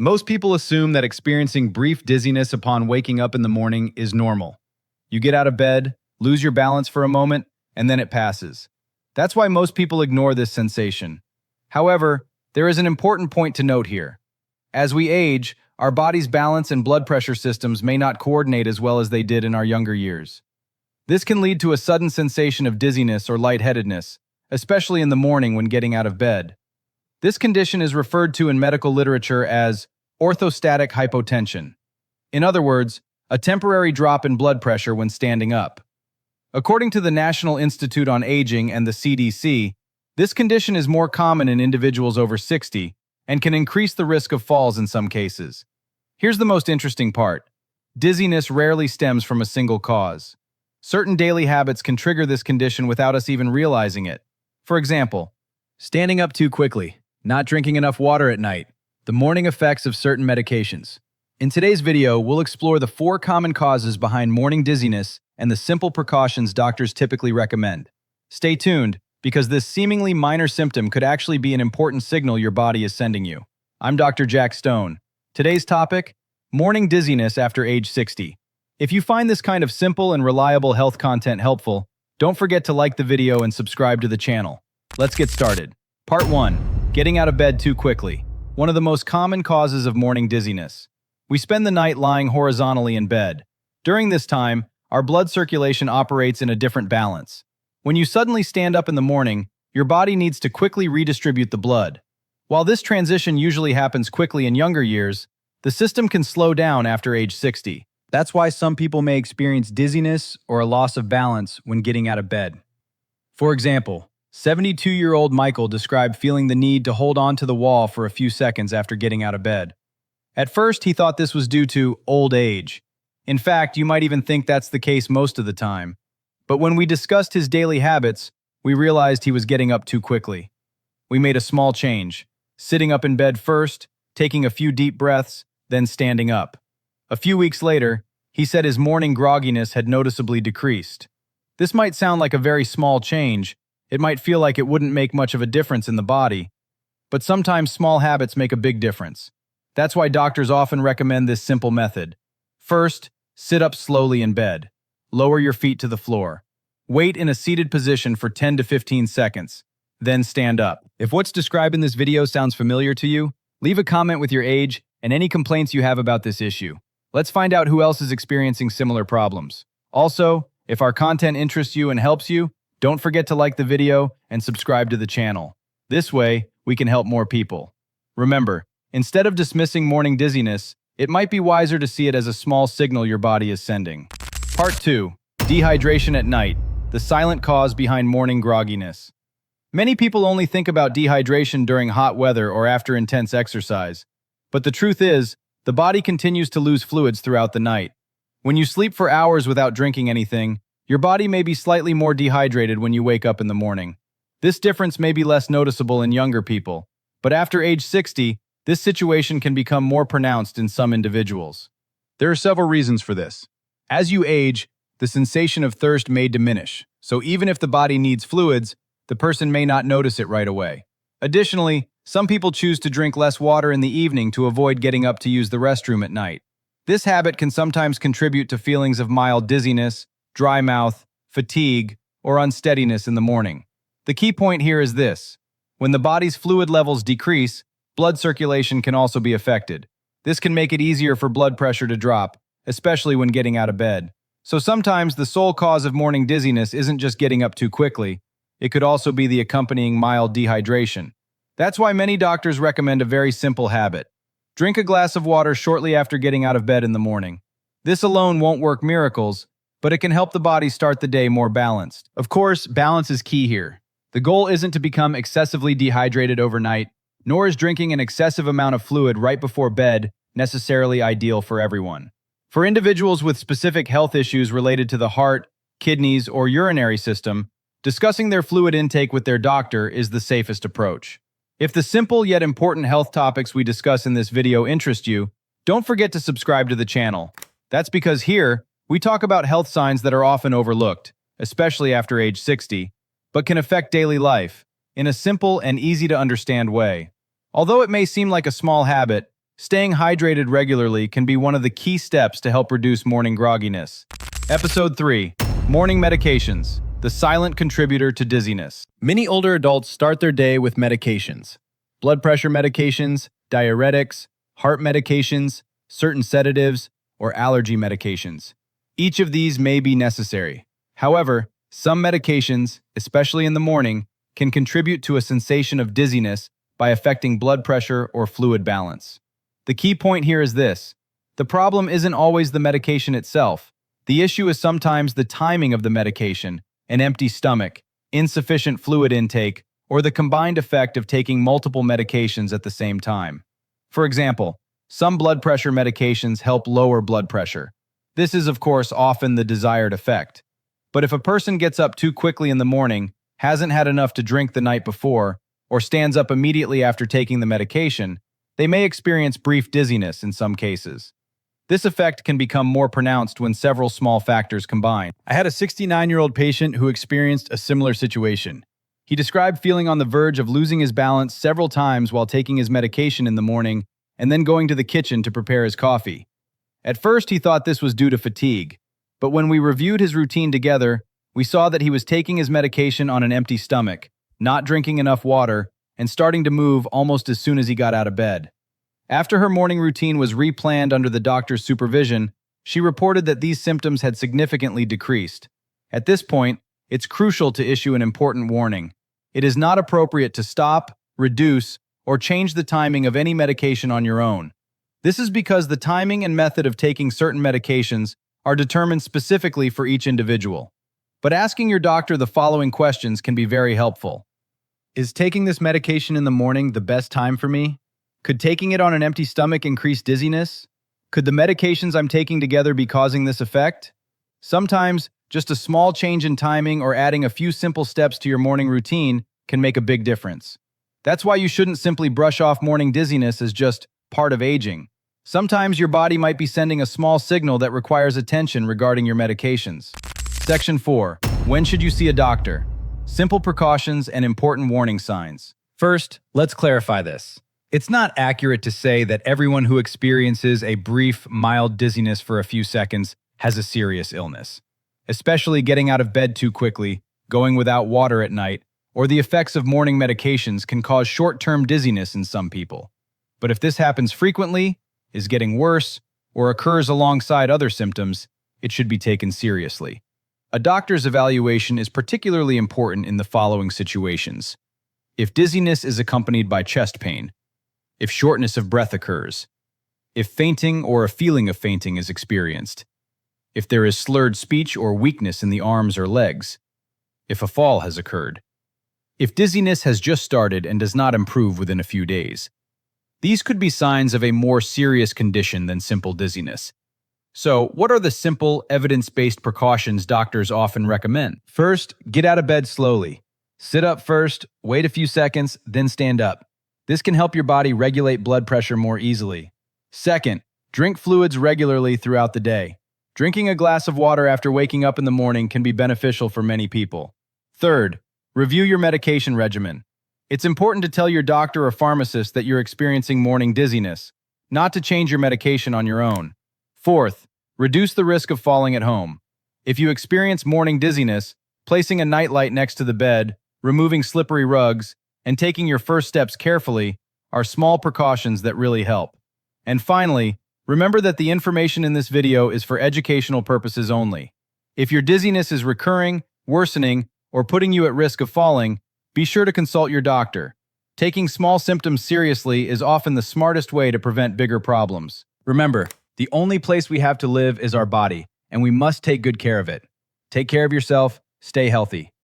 Most people assume that experiencing brief dizziness upon waking up in the morning is normal. You get out of bed, lose your balance for a moment, and then it passes. That's why most people ignore this sensation. However, there is an important point to note here. As we age, our body's balance and blood pressure systems may not coordinate as well as they did in our younger years. This can lead to a sudden sensation of dizziness or lightheadedness, especially in the morning when getting out of bed. This condition is referred to in medical literature as orthostatic hypotension. In other words, a temporary drop in blood pressure when standing up. According to the National Institute on Aging and the CDC, this condition is more common in individuals over 60 and can increase the risk of falls in some cases. Here's the most interesting part. Dizziness rarely stems from a single cause. Certain daily habits can trigger this condition without us even realizing it. For example, standing up too quickly, not drinking enough water at night, the morning effects of certain medications. In today's video, we'll explore the 4 common causes behind morning dizziness and the simple precautions doctors typically recommend. Stay tuned, because this seemingly minor symptom could actually be an important signal your body is sending you. I'm Dr. Jack Stone. Today's topic: morning dizziness after age 60. If you find this kind of simple and reliable health content helpful, don't forget to like the video and subscribe to the channel. Let's get started. Part 1. Getting out of bed too quickly. One of the most common causes of morning dizziness. We spend the night lying horizontally in bed. During this time, our blood circulation operates in a different balance. When you suddenly stand up in the morning, your body needs to quickly redistribute the blood. While this transition usually happens quickly in younger years, the system can slow down after age 60. That's why some people may experience dizziness or a loss of balance when getting out of bed. For example, 72-year-old Michael described feeling the need to hold on to the wall for a few seconds after getting out of bed. At first, he thought this was due to old age. In fact, you might even think that's the case most of the time. But when we discussed his daily habits, we realized he was getting up too quickly. We made a small change, sitting up in bed first, taking a few deep breaths, then standing up. A few weeks later, he said his morning grogginess had noticeably decreased. This might sound like a very small change. It might feel like it wouldn't make much of a difference in the body. But sometimes small habits make a big difference. That's why doctors often recommend this simple method. First, sit up slowly in bed. Lower your feet to the floor. Wait in a seated position for 10 to 15 seconds. Then stand up. If what's described in this video sounds familiar to you, leave a comment with your age and any complaints you have about this issue. Let's find out who else is experiencing similar problems. Also, if our content interests you and helps you, don't forget to like the video and subscribe to the channel. This way, we can help more people. Remember, instead of dismissing morning dizziness, it might be wiser to see it as a small signal your body is sending. Part 2. Dehydration at night, the silent cause behind morning grogginess. Many people only think about dehydration during hot weather or after intense exercise. But the truth is, the body continues to lose fluids throughout the night. When you sleep for hours without drinking anything, your body may be slightly more dehydrated when you wake up in the morning. This difference may be less noticeable in younger people, but after age 60, this situation can become more pronounced in some individuals. There are several reasons for this. As you age, the sensation of thirst may diminish, so even if the body needs fluids, the person may not notice it right away. Additionally, some people choose to drink less water in the evening to avoid getting up to use the restroom at night. This habit can sometimes contribute to feelings of mild dizziness, dry mouth, fatigue, or unsteadiness in the morning. The key point here is this: when the body's fluid levels decrease, blood circulation can also be affected. This can make it easier for blood pressure to drop, especially when getting out of bed. So sometimes the sole cause of morning dizziness isn't just getting up too quickly. It could also be the accompanying mild dehydration. That's why many doctors recommend a very simple habit. Drink a glass of water shortly after getting out of bed in the morning. This alone won't work miracles, but it can help the body start the day more balanced. Of course, balance is key here. The goal isn't to become excessively dehydrated overnight, nor is drinking an excessive amount of fluid right before bed necessarily ideal for everyone. For individuals with specific health issues related to the heart, kidneys, or urinary system, discussing their fluid intake with their doctor is the safest approach. If the simple yet important health topics we discuss in this video interest you, don't forget to subscribe to the channel. That's because here, we talk about health signs that are often overlooked, especially after age 60, but can affect daily life in a simple and easy-to-understand way. Although it may seem like a small habit, Staying hydrated regularly can be one of the key steps to help reduce morning grogginess. Episode 3. Morning Medications, the silent contributor to dizziness. Many older adults start their day with medications. Blood pressure medications, diuretics, heart medications, certain sedatives, or allergy medications. Each of these may be necessary. However, some medications, especially in the morning, can contribute to a sensation of dizziness by affecting blood pressure or fluid balance. The key point here is this: the problem isn't always the medication itself. The issue is sometimes the timing of the medication, an empty stomach, insufficient fluid intake, or the combined effect of taking multiple medications at the same time. For example, some blood pressure medications help lower blood pressure. This is, of course, often the desired effect. But if a person gets up too quickly in the morning, hasn't had enough to drink the night before, or stands up immediately after taking the medication, they may experience brief dizziness in some cases. This effect can become more pronounced when several small factors combine. I had a 69-year-old patient who experienced a similar situation. He described feeling on the verge of losing his balance several times while taking his medication in the morning and then going to the kitchen to prepare his coffee. At first, he thought this was due to fatigue, but when we reviewed his routine together, we saw that he was taking his medication on an empty stomach, not drinking enough water, and starting to move almost as soon as he got out of bed. After her morning routine was replanned under the doctor's supervision, she reported that these symptoms had significantly decreased. At this point, it's crucial to issue an important warning. It is not appropriate to stop, reduce, or change the timing of any medication on your own. This is because the timing and method of taking certain medications are determined specifically for each individual. But asking your doctor the following questions can be very helpful. Is taking this medication in the morning the best time for me? Could taking it on an empty stomach increase dizziness? Could the medications I'm taking together be causing this effect? Sometimes, just a small change in timing or adding a few simple steps to your morning routine can make a big difference. That's why you shouldn't simply brush off morning dizziness as just part of aging. Sometimes your body might be sending a small signal that requires attention regarding your medications. Section 4. When should you see a doctor? Simple precautions and important warning signs. First, let's clarify this. It's not accurate to say that everyone who experiences a brief, mild dizziness for a few seconds has a serious illness. Especially getting out of bed too quickly, going without water at night, or the effects of morning medications can cause short-term dizziness in some people. But if this happens frequently, is getting worse, or occurs alongside other symptoms, it should be taken seriously. A doctor's evaluation is particularly important in the following situations. If dizziness is accompanied by chest pain, if shortness of breath occurs, if fainting or a feeling of fainting is experienced, if there is slurred speech or weakness in the arms or legs, if a fall has occurred, if dizziness has just started and does not improve within a few days. These could be signs of a more serious condition than simple dizziness. So, what are the simple, evidence-based precautions doctors often recommend? First, get out of bed slowly. Sit up first, wait a few seconds, then stand up. This can help your body regulate blood pressure more easily. Second, drink fluids regularly throughout the day. Drinking a glass of water after waking up in the morning can be beneficial for many people. Third, review your medication regimen. It's important to tell your doctor or pharmacist that you're experiencing morning dizziness, not to change your medication on your own. Fourth, reduce the risk of falling at home. If you experience morning dizziness, placing a nightlight next to the bed, removing slippery rugs, and taking your first steps carefully are small precautions that really help. And finally, remember that the information in this video is for educational purposes only. If your dizziness is recurring, worsening, or putting you at risk of falling, be sure to consult your doctor. Taking small symptoms seriously is often the smartest way to prevent bigger problems. Remember, the only place we have to live is our body, and we must take good care of it. Take care of yourself, stay healthy.